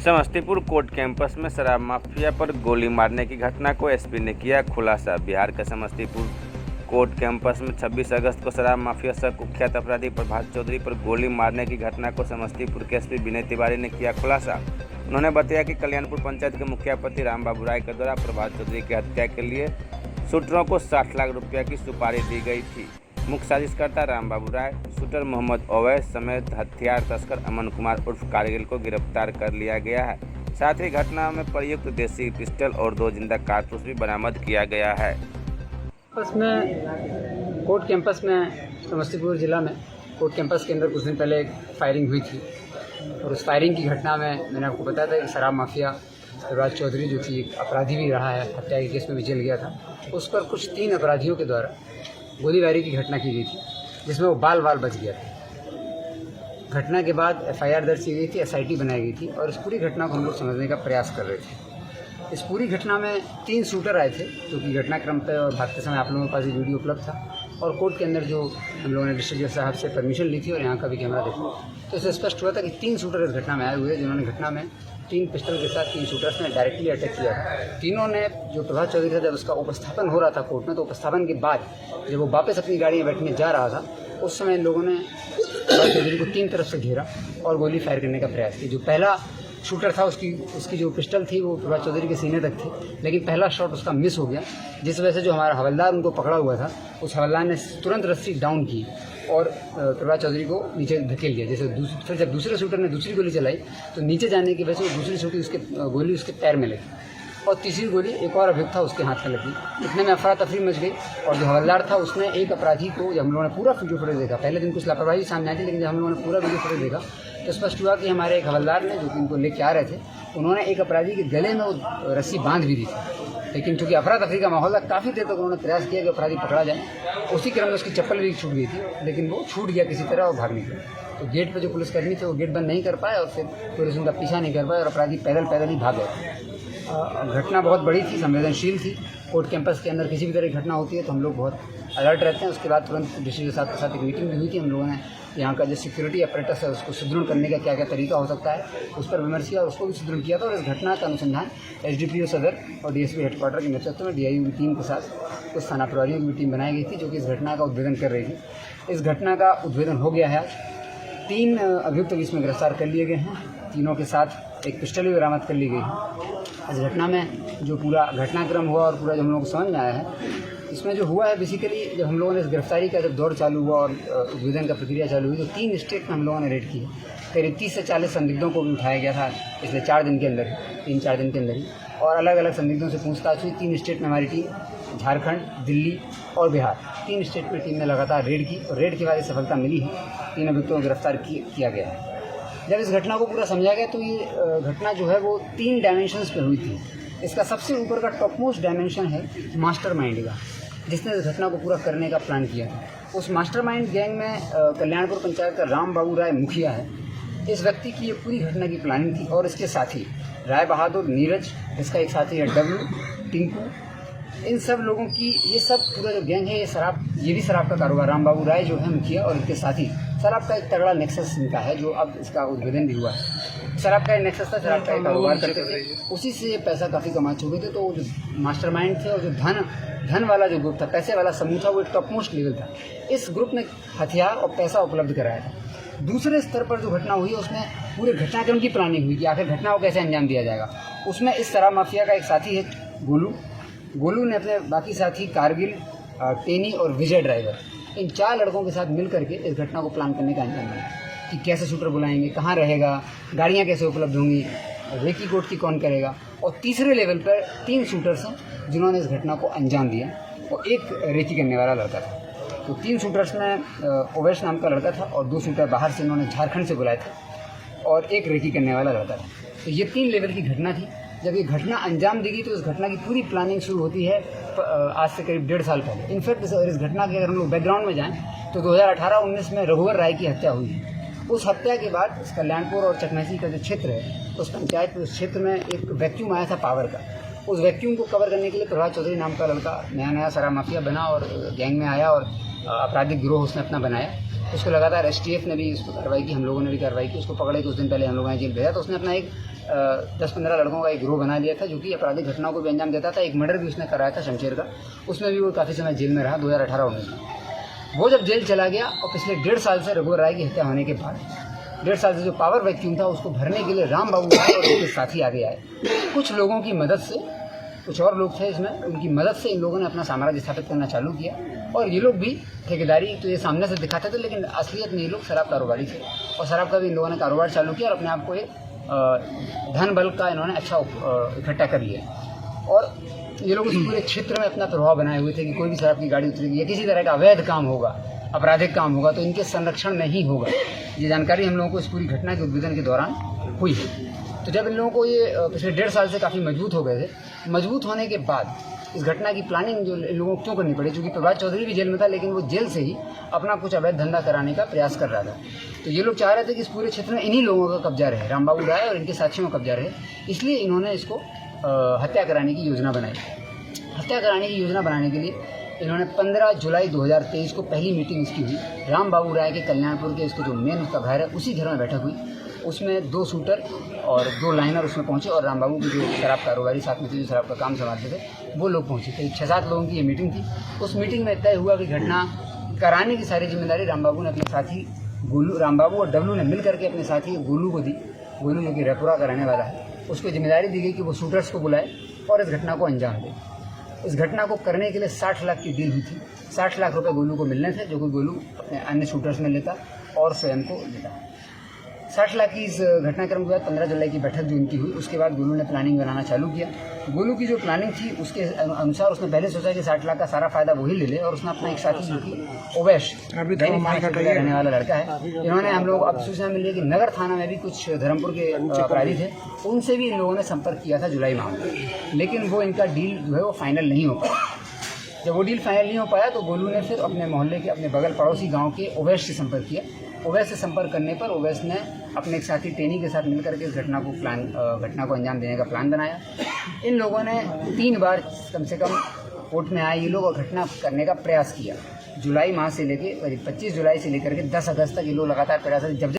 Samastipur court campus में शराब mafia पर गोली मारने की घटना को एसपी ने किया खुलासा। बिहार के समस्तीपुर कोर्ट कैंपस में 26 अगस्त को शराब माफिया सह कुख्यात अपराधी प्रभात चौधरी पर गोली मारने की घटना को समस्तीपुर के एसपी विनय तिवारी ने किया खुलासा। उन्होंने बताया कि कल्याणपुर पंचायत के मुखिया पति राम बाबू राय के द्वारा प्रभात चौधरी की हत्या के लिए शूटरों को 60 लाख रुपये की सुपारी दी गई थी। मुख्य साजिशकर्ता राम बाबू राय, शूटर मोहम्मद अवैस समेत हथियार तस्कर अमन कुमार उर्फ कारगिल को गिरफ्तार कर लिया गया है। साथ ही घटना में प्रयुक्त देसी पिस्टल और 2 जिंदा कारतूस भी बरामद किया गया है। कोर्ट कैंपस में समस्तीपुर जिला में कोर्ट कैंपस के अंदर कुछ दिन पहले एक फायरिंग हुई थी और उस फायरिंग की घटना में मैंने आपको बताया था कि शराब माफिया प्रभात चौधरी जो कि एक अपराधी भी रहा है, हत्या के केस में भी जेल गया था, उस पर कुछ 3 अपराधियों के द्वारा गोलीबारी की घटना की गई थी जिसमें वो बाल बच गया था। घटना के बाद FIR दर्ज की गई थी, SIT बनाई गई थी और इस पूरी घटना को हम लोग समझने का प्रयास कर रहे थे। इस पूरी घटना में 3 शूटर आए थे जो कि घटनाक्रम पर और भागते समय आप लोगों के पास ये वीडियो उपलब्ध था और कोर्ट के अंदर जो हम लोगों ने डिस्ट्रिक्ट जज साहब से परमिशन ली थी और यहाँ का भी कैमरा देखा तो इससे स्पष्ट हुआ था कि 3 शूटर इस घटना में आए हुए जिन्होंने घटना में 3 पिस्टल के साथ 3 शूटर्स ने डायरेक्टली अटैक किया था। तीनों ने जो प्रभात चौधरी था जब उसका उपस्थापन हो रहा था कोर्ट में तो उपस्थापन के बाद जब वो वापस अपनी गाड़ी में बैठने जा रहा था उस समय इन लोगों ने प्रभात चौधरी को 3 तरफ से घेरा और गोली फायर करने का प्रयास किया। जो पहला शूटर था उसकी जो पिस्टल थी वो प्रभात चौधरी के सीने तक थी, लेकिन पहला शॉट उसका मिस हो गया जिस वजह से जो हमारा हवलदार उनको पकड़ा हुआ था उस हवलदार ने तुरंत रस्सी डाउन की और प्रभात चौधरी को नीचे धकेल दिया। जैसे फिर जब दूसरे शूटर ने दूसरी गोली चलाई तो नीचे जाने की वजह से दूसरी गोली उसके पैर में लगी और तीसरी गोली एक और अभियुक्त था उसके हाथ में लगी। इतने में अफरा तफरी मच गई और जो हवलदार था उसने एक अपराधी को, जब हम लोगों ने पूरा वीडियो फुटेज देखा, पहले दिन कुछ लापरवाही सामने आई थी लेकिन जब हम लोगों ने पूरा वीडियो फुटेज देखा तो स्पष्ट हुआ कि हमारे एक हवलदार ने जो कि इनको लेके आ रहे थे उन्होंने एक अपराधी के गले में वो रस्सी बांध भी दी थी, लेकिन चूँकि अफरा तफरी का माहौल था काफ़ी देर तक उन्होंने प्रयास किया कि अपराधी पकड़ा जाए। उसी क्रम में उसकी चप्पल भी छूट गई थी लेकिन वो छूट गया किसी तरह और भाग निकला। तो गेट पे जो पुलिसकर्मी थे वो गेट बंद नहीं कर पाए और फिर पुलिस उनका पीछा नहीं कर पाए और अपराधी पैदल ही भाग गए। घटना बहुत बड़ी थी, संवेदनशील थी। कोर्ट कैंपस के अंदर किसी भी तरह की घटना होती है तो हम लोग बहुत अलर्ट रहते हैं। उसके बाद तुरंत डिस्ट्रिक्ट के साथ एक मीटिंग भी हुई थी। हम लोगों ने यहाँ का जो सिक्योरिटी अपरेटस है उसको सुदृढ़ करने का क्या तरीका हो सकता है उस पर विमर्श किया और उसको भी सुदृढ़ किया था। और इस घटना का अनुसंधान SDPO सदर और DSP हेडक्वार्टर के नेतृत्व में DIU की टीम के साथ कुछ थाना प्रभारियों की भी टीम बनाई गई थी जो कि इस घटना का उद्भेदन कर रही थी। इस घटना का उद्भेदन हो गया है। 3 अभियुक्त इसमें गिरफ्तार कर लिए गए हैं। तीनों के साथ एक पिस्टल भी बरामद कर ली गई है। इस घटना में जो पूरा घटनाक्रम हुआ और पूरा जो हम लोगों को समझ में आया है इसमें जो हुआ है बेसिकली जब हम लोगों ने इस गिरफ्तारी का जब दौर चालू हुआ और उद्भेदन का प्रक्रिया चालू हुई तो 3 स्टेट में हम लोगों ने रेड की है। करीब 30 से 40 संदिग्धों को भी उठाया गया था पिछले 4 दिन के अंदर ही, 3-4 दिन के अंदर ही, और अलग अलग संदिग्धों से पूछताछ हुई। 3 स्टेट में हमारी टीम झारखंड, दिल्ली और बिहार, 3 स्टेट में टीम ने लगातार रेड की और रेड के बाद ये सफलता मिली है। 3 अभियुक्तों को गिरफ्तार किया गया है। जब इस घटना को पूरा समझा गया तो ये घटना जो है वो 3 डायमेंशंस पे हुई थी। इसका सबसे ऊपर का टॉप मोस्ट डायमेंशन है मास्टरमाइंड का, जिसने इस घटना को पूरा करने का प्लान किया था। उस मास्टरमाइंड गैंग में कल्याणपुर पंचायत का राम बाबू राय मुखिया है। इस व्यक्ति की ये पूरी घटना की प्लानिंग थी और इसके साथी राय बहादुर, नीरज, इसका एक साथी है डब्लू, टिंकू, इन सब लोगों की ये सब पूरा जो गैंग है ये भी शराब का कारोबार, राम बाबू राय जो है मुखिया और इनके साथी, शराब का एक तगड़ा नेक्सस इनका है जो अब इसका उद्भेदन भी हुआ है। शराब का एक नेक्सस था, शराब का कारोबार करते थे, उसी से पैसा काफ़ी कमा चुके थे। तो जो मास्टरमाइंड थे और जो धन वाला जो ग्रुप था, पैसे वाला समूह था, वो एक टॉप मोस्ट लेवल था। इस ग्रुप ने हथियार और पैसा उपलब्ध कराया था। दूसरे स्तर पर जो घटना हुई है उसमें पूरे घटनाक्रम की प्लानिंग हुई कि आखिर घटना को कैसे अंजाम दिया जाएगा। उसमें इस शराब माफिया का एक साथी है गोलू ने अपने बाकी साथी कारगिल, टेनी और विजय ड्राइवर, इन 4 लड़कों के साथ मिल करके इस घटना को प्लान करने का अंजाम दिया कि कैसे शूटर बुलाएंगे, कहाँ रहेगा, गाड़ियाँ कैसे उपलब्ध होंगी, रेकी कोर्ट की कौन करेगा। और तीसरे लेवल पर 3 शूटर्स हैं जिन्होंने इस घटना को अंजाम दिया और एक रेकी करने वाला लड़का था। तो 3 शूटर्स में ओवैस नाम का लड़का था और 2 शूटर बाहर से इन्होंने झारखंड से बुलाए थे और एक रेकी करने वाला लड़का था। तो ये 3 लेवल की घटना थी। जब ये घटना अंजाम दी गई तो इस घटना की पूरी प्लानिंग शुरू होती है आज से करीब 1.5 साल पहले। इनफैक्ट इस घटना के अगर हम लोग बैकग्राउंड में जाएं तो 2018-19 में रघुवर राय की हत्या हुई। उस हत्या के बाद इस कल्याणपुर और चकमैसी का जो क्षेत्र है उस पंचायत उस क्षेत्र में एक वैक्यूम आया था पावर का। उस वैक्यूम को कवर करने के लिए प्रभात चौधरी नाम का लड़का नया शराब माफिया बना और गैंग में आया और आपराधिक गिरोह उसने अपना बनाया उसको लगातार STF ने भी उसको कार्रवाई की, हम लोगों ने भी कार्रवाई की, उसको पकड़े। कुछ दिन पहले हम लोगों ने जेल भेजा। तो उसने अपना एक 10-15 लड़कों का एक ग्रोह बना लिया था जो कि आपराधिक घटनाओं को भी अंजाम देता था। एक मर्डर भी उसने कराया था शमशेर का, उसमें भी वो काफ़ी समय जेल में रहा 2018-19 में। वो जब जेल चला गया और पिछले 1.5 साल से रघुवर राय की हत्या होने के बाद 1.5 साल से जो पावर वैक्यूम था उसको भरने के लिए राम बाबू राय और उनके साथी आगे आए। कुछ लोगों की मदद से, कुछ और लोग थे इसमें, उनकी मदद से इन लोगों ने अपना साम्राज्य स्थापित करना चालू किया। और ये लोग भी ठेकेदारी तो ये सामने से दिखाते थे, लेकिन असलियत में ये लोग शराब कारोबारी थे और शराब का भी इन लोगों ने कारोबार चालू किया और अपने आप को एक धन बल का इन्होंने अच्छा इकट्ठा कर लिया। और ये लोग उस पूरे क्षेत्र में अपना प्रभाव बनाए हुए थे कि कोई भी शराब की गाड़ी उतरेगी या किसी तरह का अवैध काम होगा, आपराधिक काम होगा तो इनके संरक्षण में ही होगा। ये जानकारी हम लोगों को इस पूरी घटना के उद्भेदन के दौरान हुई है। तो जब इन लोगों को ये पिछले 1.5 साल से काफ़ी मजबूत हो गए थे, मजबूत होने के बाद इस घटना की प्लानिंग जो इन लोगों को क्यों करनी पड़ी, चूँकि प्रभात चौधरी भी जेल में था लेकिन वो जेल से ही अपना कुछ अवैध धंधा कराने का प्रयास कर रहा था। तो ये लोग चाह रहे थे कि इस पूरे क्षेत्र में इन्हीं लोगों का कब्जा रहे, राम बाबू राय और इनके साथियों का कब्जा रहे। इसलिए इन्होंने इसको हत्या कराने की योजना बनाई। हत्या कराने की योजना बनाने के लिए इन्होंने 15 जुलाई 2023 को पहली मीटिंग इसकी हुई। राम बाबू राय के कल्याणपुर के इसको जो मेन उसका घर है उसी घर में बैठक हुई। उसमें 2 शूटर और 2 लाइनर उसमें पहुंचे और राम बाबू की जो शराब कारोबारी साथ में थे, जो शराब का काम संभालते थे, वो लोग पहुंचे। करीब 6-7 लोगों की ये मीटिंग थी। उस मीटिंग में तय हुआ कि घटना कराने की सारी जिम्मेदारी राम बाबू ने अपने साथी गोलू, राम बाबू और डब्लू ने मिल करके अपने साथी गोलू को दी। गोलू जो कि रेपुरा का रहने वाला है, उसको जिम्मेदारी दी गई कि वो शूटर्स को बुलाए और इस घटना को अंजाम दे। इस घटना को करने के लिए 60 लाख की डील हुई थी। 60 लाख रुपए गोलू को मिलने थे, जो कि गोलू अपने अन्य शूटर्स में लेता और स्वयं को लेता। 60 लाख की इस घटनाक्रम के बाद 15 जुलाई की बैठक जो इनकी हुई, उसके बाद गोलू ने प्लानिंग बनाना चालू किया। गोलू की जो प्लानिंग थी उसके अनुसार उसने पहले सोचा कि 60 लाख का सारा फायदा वही ले ले और उसने अपना एक साथी जो कि ओवैश रहने वाला लड़का है, इन्होंने हम लोग अब सूचना मिली है कि नगर थाना में भी कुछ धर्मपुर के अपराधी थे, उनसे भी इन लोगों ने संपर्क किया था जुलाई माह में, लेकिन वो इनका डील जो है वो फाइनल नहीं हो पाया। जब वो डील फाइनल नहीं हो पाया तो गोलू ने फिर अपने मोहल्ले के, अपने बगल पड़ोसी गांव के ओवैश से संपर्क किया। ओवैश से संपर्क करने पर ओवैश ने अपने एक साथी टेनी के साथ मिलकर के इस घटना को अंजाम देने का प्लान बनाया। इन लोगों ने 3 बार कम से कम कोर्ट में आए ये लोग और घटना करने का प्रयास किया। जुलाई माह से लेकर 25 जुलाई से लेकर के 10 अगस्त तक ये लोग लगातार प्रयास, जब